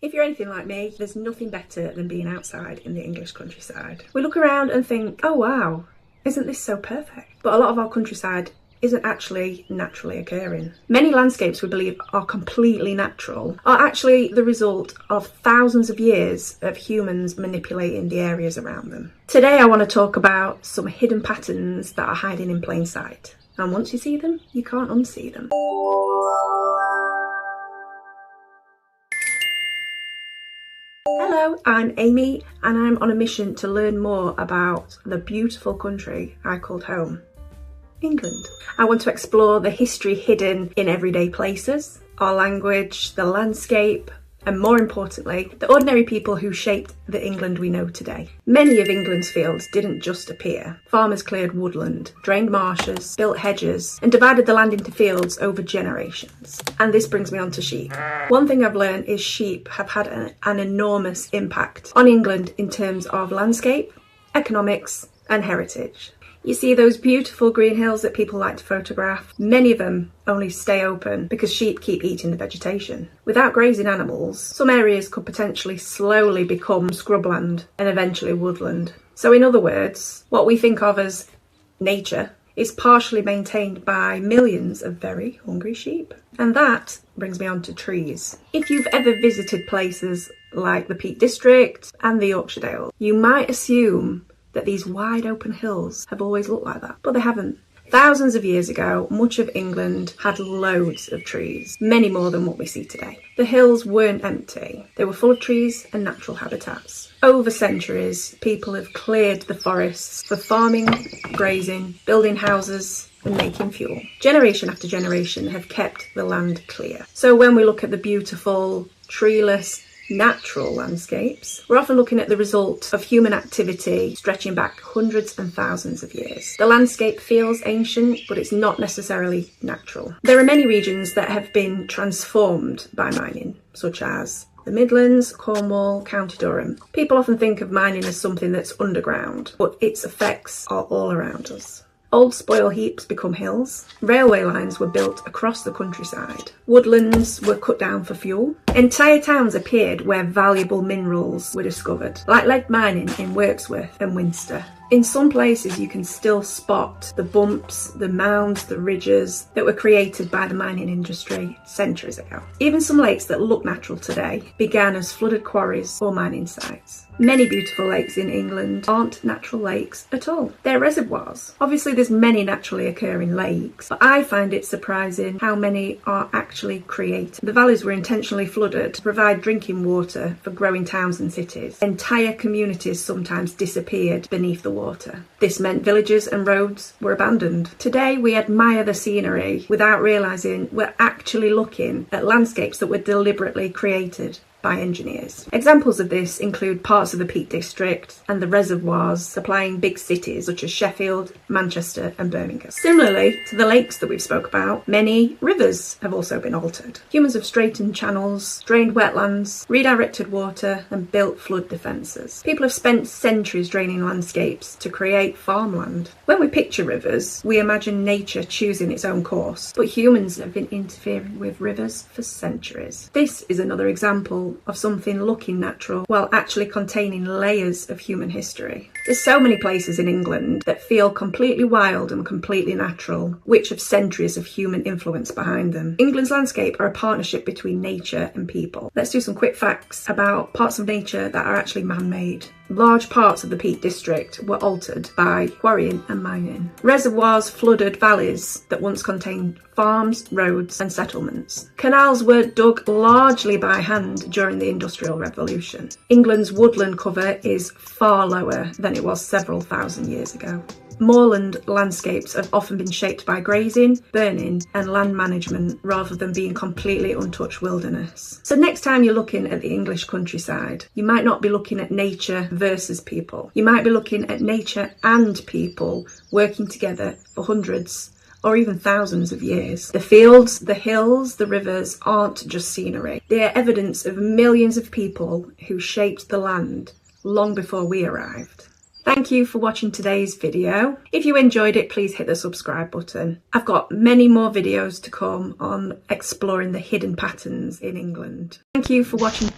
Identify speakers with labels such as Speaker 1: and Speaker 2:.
Speaker 1: If you're anything like me, there's nothing better than being outside in the English countryside. We look around and think, oh wow, isn't this so perfect? But a lot of our countryside isn't actually naturally occurring. Many landscapes we believe are completely natural are actually the result of thousands of years of humans manipulating the areas around them. Today I want to talk about some hidden patterns that are hiding in plain sight. And once you see them, you can't unsee them. Hello, I'm Amy and I'm on a mission to learn more about the beautiful country I called home, England. I want to explore the history hidden in everyday places, our language, the landscape, and more importantly, the ordinary people who shaped the England we know today. Many of England's fields didn't just appear. Farmers cleared woodland, drained marshes, built hedges, and divided the land into fields over generations. And this brings me on to sheep. One thing I've learned is sheep have had an enormous impact on England in terms of landscape, economics, and heritage. You see those beautiful green hills that people like to photograph? Many of them only stay open because sheep keep eating the vegetation. Without grazing animals, some areas could potentially slowly become scrubland and eventually woodland. So in other words, what we think of as nature is partially maintained by millions of very hungry sheep. And that brings me on to trees. If you've ever visited places like the Peak District and the Yorkshire Dales, you might assume that these wide open hills have always looked like that, but they haven't. Thousands of years ago, much of England had loads of trees, many more than what we see today. The hills weren't empty, they were full of trees and natural habitats. Over centuries, people have cleared the forests for farming, grazing, building houses, and making fuel. Generation after generation have kept the land clear. So when we look at the beautiful, treeless, natural landscapes, we're often looking at the result of human activity stretching back hundreds and thousands of years. The landscape feels ancient, but it's not necessarily natural. There are many regions that have been transformed by mining, such as the Midlands, Cornwall, County Durham. People often think of mining as something that's underground, but its effects are all around us. Old spoil heaps become hills. Railway lines were built across the countryside. Woodlands were cut down for fuel. Entire towns appeared where valuable minerals were discovered, like lead mining in Wirksworth and Winster. In some places you can still spot the bumps, the mounds, the ridges that were created by the mining industry centuries ago. Even some lakes that look natural today began as flooded quarries or mining sites. Many beautiful lakes in England aren't natural lakes at all. They're reservoirs. Obviously there's many naturally occurring lakes, but I find it surprising how many are actually created. The valleys were intentionally flooded to provide drinking water for growing towns and cities. Entire communities sometimes disappeared beneath the water. This meant villages and roads were abandoned. Today we admire the scenery without realising we're actually looking at landscapes that were deliberately created by engineers. Examples of this include parts of the Peak District and the reservoirs supplying big cities such as Sheffield, Manchester and Birmingham. Similarly to the lakes that we've spoke about, many rivers have also been altered. Humans have straightened channels, drained wetlands, redirected water and built flood defences. People have spent centuries draining landscapes to create farmland. When we picture rivers, we imagine nature choosing its own course, but humans have been interfering with rivers for centuries. This is another example of something looking natural while actually containing layers of human history. There's so many places in England that feel completely wild and completely natural, which have centuries of human influence behind them. England's landscape are a partnership between nature and people. Let's do some quick facts about parts of nature that are actually man-made. Large parts of the Peak District were altered by quarrying and mining. Reservoirs flooded valleys that once contained farms, roads and settlements. Canals were dug largely by hand during the Industrial Revolution. England's woodland cover is far lower than it was several thousand years ago. Moorland landscapes have often been shaped by grazing, burning and land management rather than being completely untouched wilderness. So next time you're looking at the English countryside, you might not be looking at nature versus people. You might be looking at nature and people working together for hundreds or even thousands of years. The fields, the hills, the rivers aren't just scenery. They are evidence of millions of people who shaped the land long before we arrived. Thank you for watching today's video. If you enjoyed it, please hit the subscribe button. I've got many more videos to come on exploring the hidden patterns in England. Thank you for watching.